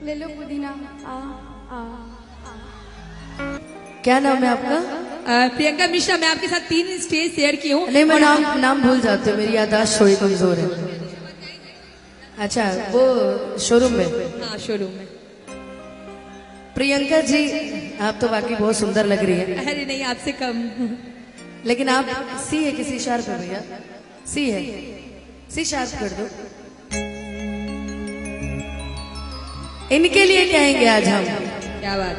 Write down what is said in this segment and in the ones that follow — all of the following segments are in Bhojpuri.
ले लो पुदीना। आ आ क्या नाम है आपका? प्रियंका मिश्रा। मैं आपके साथ 3 स्टेज शेयर की हूँ। नहीं, मैं नाम भूल जाती हूँ, मेरी याददाश्त थोड़ी कमजोर है। अच्छा, वो शोरूम में। हाँ, शोरूम में। प्रियंका जी, आप तो वाकई बहुत सुंदर लग रही है। अरे नहीं, आपसे कम। लेकिन आप सी है किसी शार्प है भैया? सी है, सी शार्प कर दो। इनके लिए कहेंगे आज हम। क्या बात।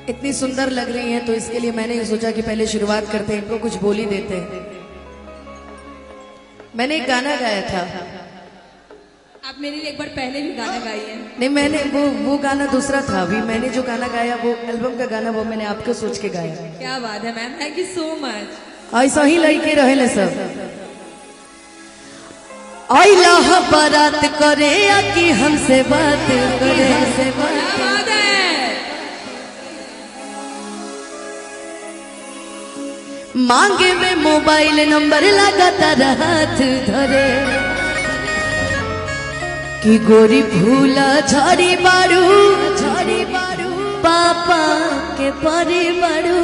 इतनी सुंदर लग रही हैं तो इसके लिए मैंने ये सोचा कि पहले शुरुआत करते हैं, इनको कुछ बोल ही देते हैं। मैंने एक गाना गाया था। आप मेरे लिए एक बार पहले भी गाना गाई है। नहीं, मैंने वो गाना दूसरा था। अभी मैंने जो गाना गाया वो एल्बम का गाना, वो मैंने आपको सोच के गाया। क्या बात है ma'am, thank you so much. ऐसा ही लड़के रहे सब। आइला बारात करे या कि हमसे बात करे, हमसे बात। क्या बात है। मांगे में मोबाइल नंबर लगातार हाथ धरे कि गोरी भूला झाड़ी बारू, झाड़ी बारू पापा के परी बारू,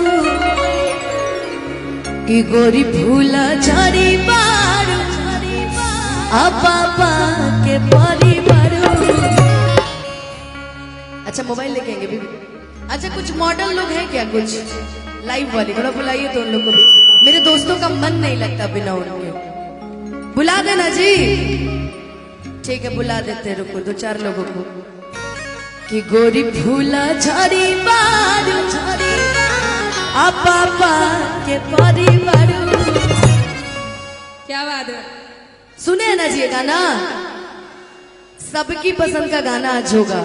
कि गोरी भूला झाड़ी बारू आ पापा के परी बारू। अच्छा, मोबाइल लेके आएंगे बीबी। अच्छा, कुछ मॉडल लोग हैं क्या? कुछ लाइव वाली थोड़ा बुलाइए तो उन लोग को भी। मेरे दोस्तों का मन नहीं लगता बिना उनके। बुला देना जी। ठीक है, बुला देते। रुको 2-4 लोगों को। कि गोरी फूला झाड़ी बारू, झाड़ी आ पापा के परी बारू। क्या बात है। सुने ना जी ये गाना, सबकी पसंद का गाना आज होगा।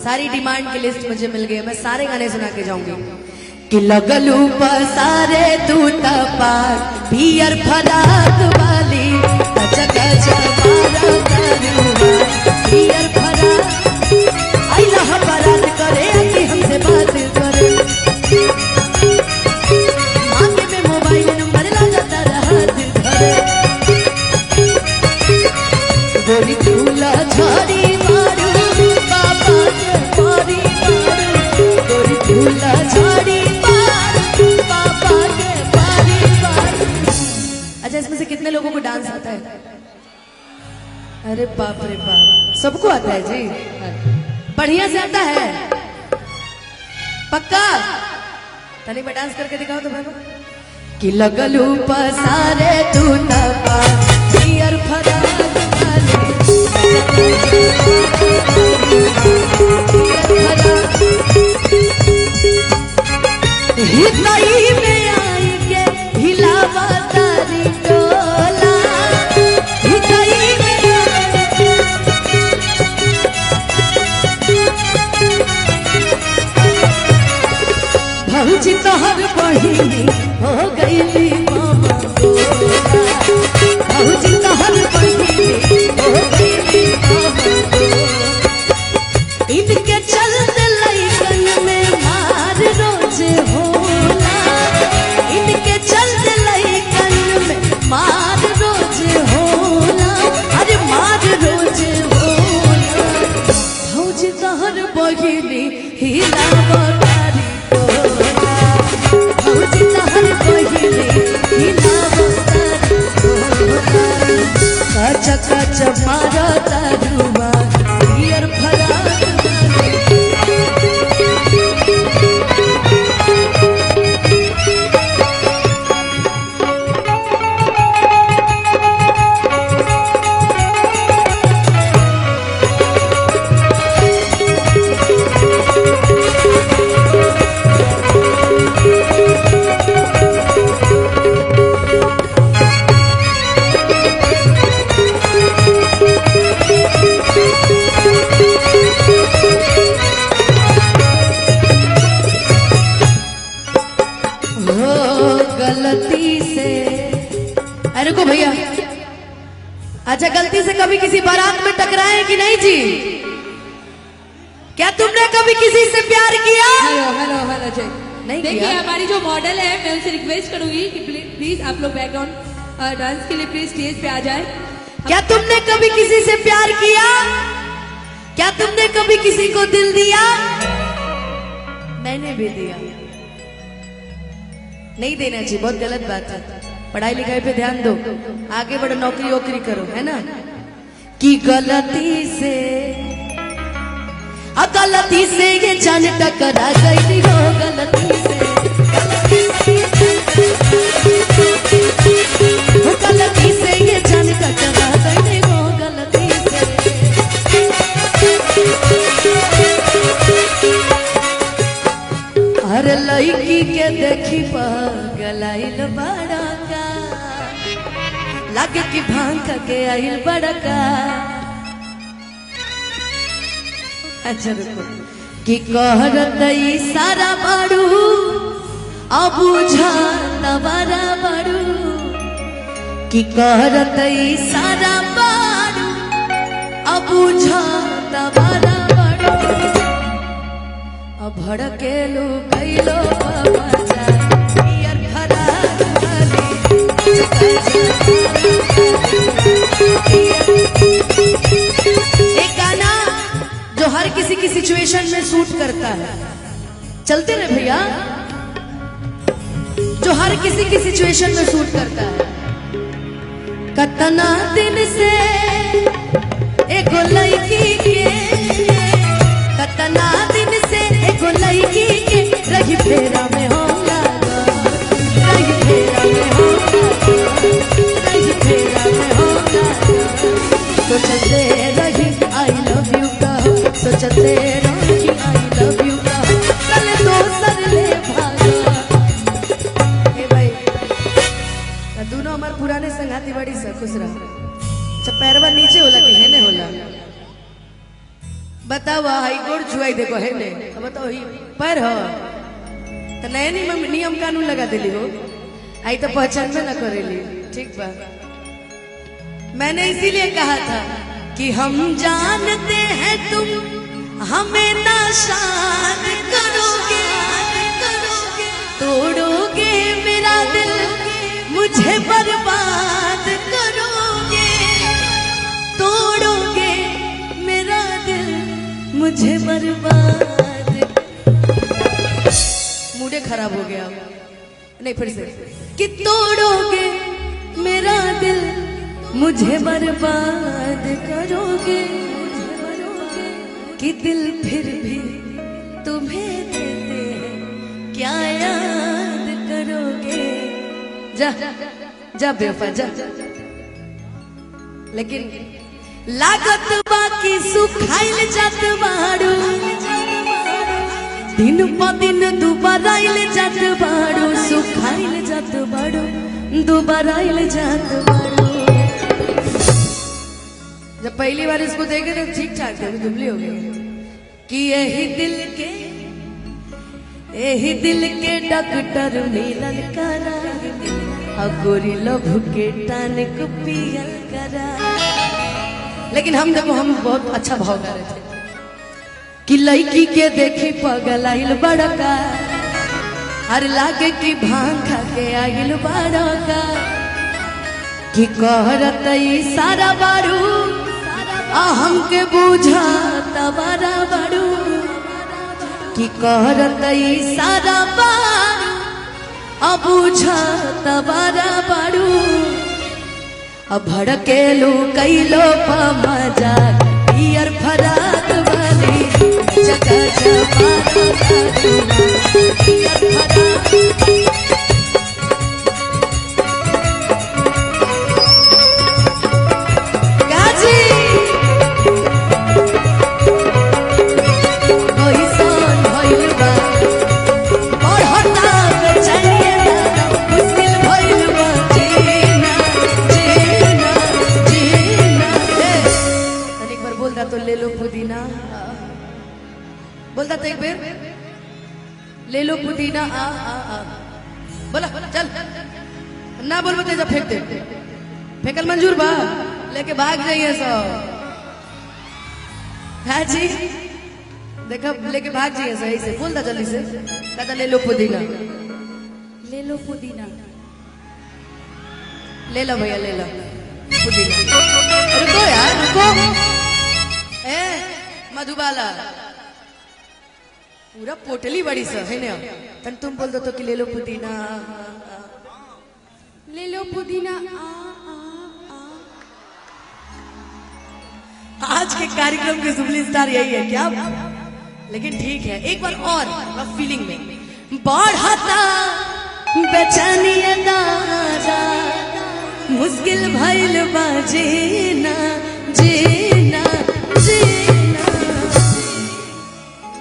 सारी डिमांड की लिस्ट मुझे मिल गई, मैं सारे गाने सुना के जाऊंगी। कि लगलू पसारे तू तपार पियर फराक वाली, कचा कचा मारा करूँगा पियर फराक। आइला बारात करे कि हमसे बात करे, मांगे में मोबाइल नंबर लगातार हाथ धरे, गोरी फूला झाड़ी मारू पापा के परी बारू, गोरी फूला झाड़ी मारू पापा के परी बारू। अच्छा, इसमें से कितने लोगों को डांस आता है? अरे बाप रे बाप, सबको आता है जी। बढ़िया से आता है पक्का? तनी मैं डांस करके दिखाओ तो भाई। कि लगलू पसारे तू तपा पियर फराक हितई में आई के हिलावा तारी टोला, हितई में आई के भौजी तोहर बहिनी हो गईली मामा गोला, भौजी तोहर बहिनी हो गईली मामा गोला। इनके चलते लइकन में मार रोज होला, इनके चलते लइकन में मार रोज होला, अरे मार रोज होला। भौजी तोहर बहिनी हिलावा तारी टोला, भौजी तोहर बहिनी हिलावा तारी टोला, कचा कचा मारा तारुआ पियर फराक। गलती से, अरे को भैया, अच्छा गलती से कभी किसी बारात में टकराए कि नहीं जी? क्या तुमने कभी किसी से प्यार किया? हेलो हेलो हेलो जी। नहीं देखिए, किया। हमारी जो मॉडल है, मैं उनसे रिक्वेस्ट करूंगी कि प्लीज आप लोग बैकग्राउंड डांस के लिए प्लीज स्टेज पे आ जाए। क्या तुमने कभी किसी से प्यार किया? क्या तुमने कभी किसी को दिल दिया? मैंने भी दिया। नहीं देना चाहिए, बहुत गलत बात है। पढ़ाई लिखाई पे ध्यान दो, आगे बढ़ो, नौकरी वोकरी करो, है ना। कि गलती से ये जान टकरा गई हो, गलती से ये जान टकरा गई हो, गलती से। हर लड़की के देखी पगलाइल बड़का, लागे कि भांग के आइल बड़का। अच्छा रुको, कि कहरत सारा बाड़ू अब तबारा बाड़ू, कि कहरत सारा बाड़ू अब तबारा बाड़ू। अब भड़केलू कैलो बजा यार फरार वाली। एक गाना जो हर किसी की सिचुएशन में सूट करता है, चलते रहे भैया, जो हर किसी की सिचुएशन में सूट करता है। कतना दिन से एगो लड़की के, कतना दिन से एगो लड़की के रही फेरा में होगा, रही फेरा में होगा, रही फेरा में होगा। सोचते रही आई लव यू का, सोचते रही आई लव यू का, चल दोसर ले भागा। ए भाई दोनों हमारे पुराने संगाती बड़ी से खुश रहा। अच्छा पैरवा नीचे होला कि हेने होला? बताओ हाई गोड़ छुआई देखो है ने, बताओ ही पैर हो तो नए नियम कानून लगा दिली हो, आई तो पहचान में न करेली। ठीक बा, मैंने इसीलिए कहा था कि हम जानते हैं तुम हमें नाशाद करोगे, तोड़ोगे मेरा दिल, मुझे बर्बाद करोगे, तोड़ोगे मेरा दिल, मुझे बर्बाद। मूड खराब हो गया, नहीं फिर से, कि तोड़ोगे मेरा दिल, मुझे बर्बाद करोगे, कि दिल फिर भी तुम्हें देते हैं, क्या याद करोगे। जा जा बेवफा जा। लेकिन लागत बाकी सुखाइल जात बाड़ू, दिन प दिन दोबारा जात बाड़ू, सुखाइल जात बाड़ू, दोबारा जात बाड़ू। जब पहली बार इसको देखे तो ठीक ठाक थे, दुबली हो गई। कि यही दिल के डॉक्टर मिलन करा, गोरी लभ के टान को पियल करा। लेकिन हम देखो, हम बहुत अच्छा भाव गा रहे थे कि लड़की के देखी पगलाइल बड़का, हर लागे की भांग खा के आइल बड़का। कि कहरत सारा बाड़ू हमके बुझा तबारा बाड़ू, कि कहरत सारा बाड़ू अब बुझा तबारा बाड़ू। अब भड़केलू कैलो मजा यार फराक वाली, जगह जमाना यार फराक। तो ले लो पुदीना, बोलता तो एक बार ले लो पुदीना आ आ आ, बोला चल ना बोल बते जब फेंक दे, फेंकल मंजूर बा, लेके भाग जाइए सब। हाँ जी देखा, लेके भाग जाइए सही से, बोलता जल्दी से, कहता ले लो पुदीना, ले लो पुदीना, ले लो भैया ले लो पुदीना। रुको यार रुको, मधुबाला पूरा पोटली बड़ी सा है ना। तन तुम बोल दो तो कि ले लो पुदीना। ले लो पुदीना आज के कार्यक्रम के सुपली स्टार यही है क्या? लेकिन ठीक है, एक बार और फीलिंग में बढ़ता बेचैनी दादा मुश्किल भइल बा जीना जीना जीना।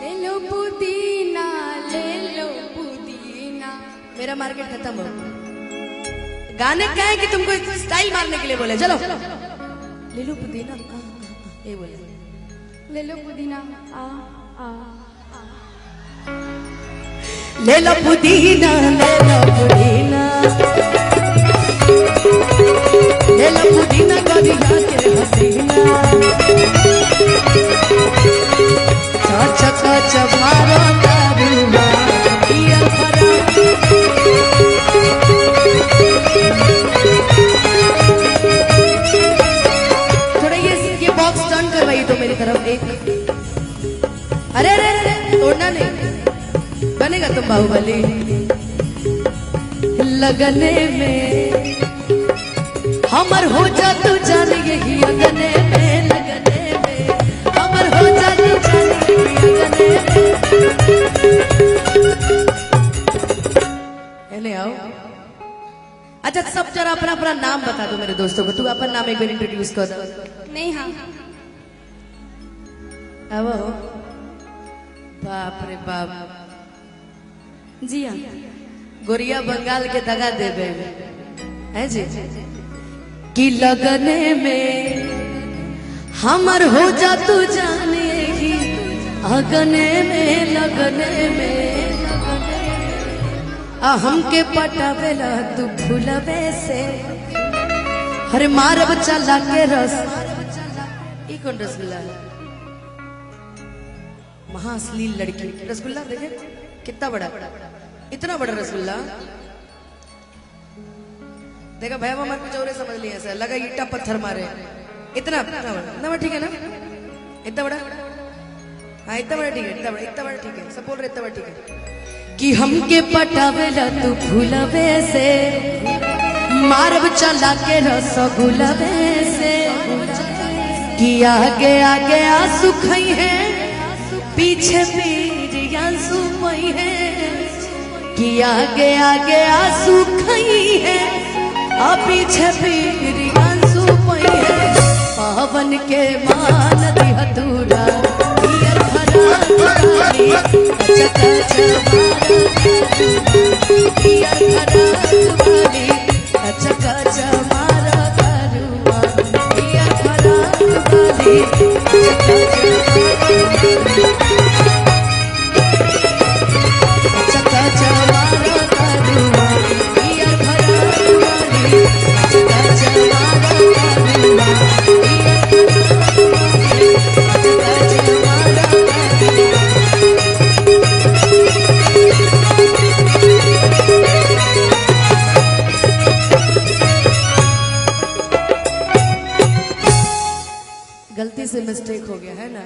ले लो पुदीना ले लो पुदीना। मेरा मार्केट खत्म हो। गाने क्या है कि तुमको स्टाइल मारने के लिए बोले चलो ले लो पुदीना ये बोले ले लो पुदीना ले लो पुदीना ले लो पुदीना ले लो पुदीना गरिया के हसीना चच चच मारो तारुआ पिया भरा। थोड़ा ये बॉक्स टर्न करवाइए तो मेरी तरफ एक। अरे अरे अरे तोड़ना नहीं, बनेगा तुम बाहुबली। लगने में हमर हो जा तू जान यही लगने में लगने में हमर हो जा तू जान यही लगने में। आओ अच्छा सब जरा अपना अपना नाम बता दो मेरे दोस्तों को। तू अपन नाम एक बार इंट्रोड्यूस कर दो। नहीं हाँ अब बाप रे बाप जी हाँ गोरिया बंगाल के दगा देवे है जी कि लगने में हमर हो जा तू जाने ही अगने में लगने में हमके पटावेला तू भूलवे से। अरे मारब चला के रस ई कौन रसगुल्ला है? महाअश्लील लड़की रसगुल्ला देखे कितना बड़ा, इतना बड़ा रसगुल्ला। देखा भैया हमारे कुछ और समझ लिया ऐसा लगा ईटा पत्थर मारे। इतना बड़ा ठीक है ना? इतना बड़ा हाँ इतना बड़ा ठीक है, इतना बड़ा ठीक है, सब बोल रहे इतना बड़ा ठीक है। कि हमके पटावेला तू भूलवे से मारब चला के रसगुल्लवे से। कि आगे आगे आंसू खई है पीछे पीर आंसू पई है। कि आगे आगे आंसू खई है और पीछे पीर आंसू पई है। पावन के मान दिया दूरा पियर भरा दुआरी चका चमारा पियर भरा दुआरी चका चमारा करुआ पियर भरा दुआरी चका चका चमारा करुआ पियर भरा दुआरी चका चमारा करुआ गलती से मिस्टेक हो गया है ना।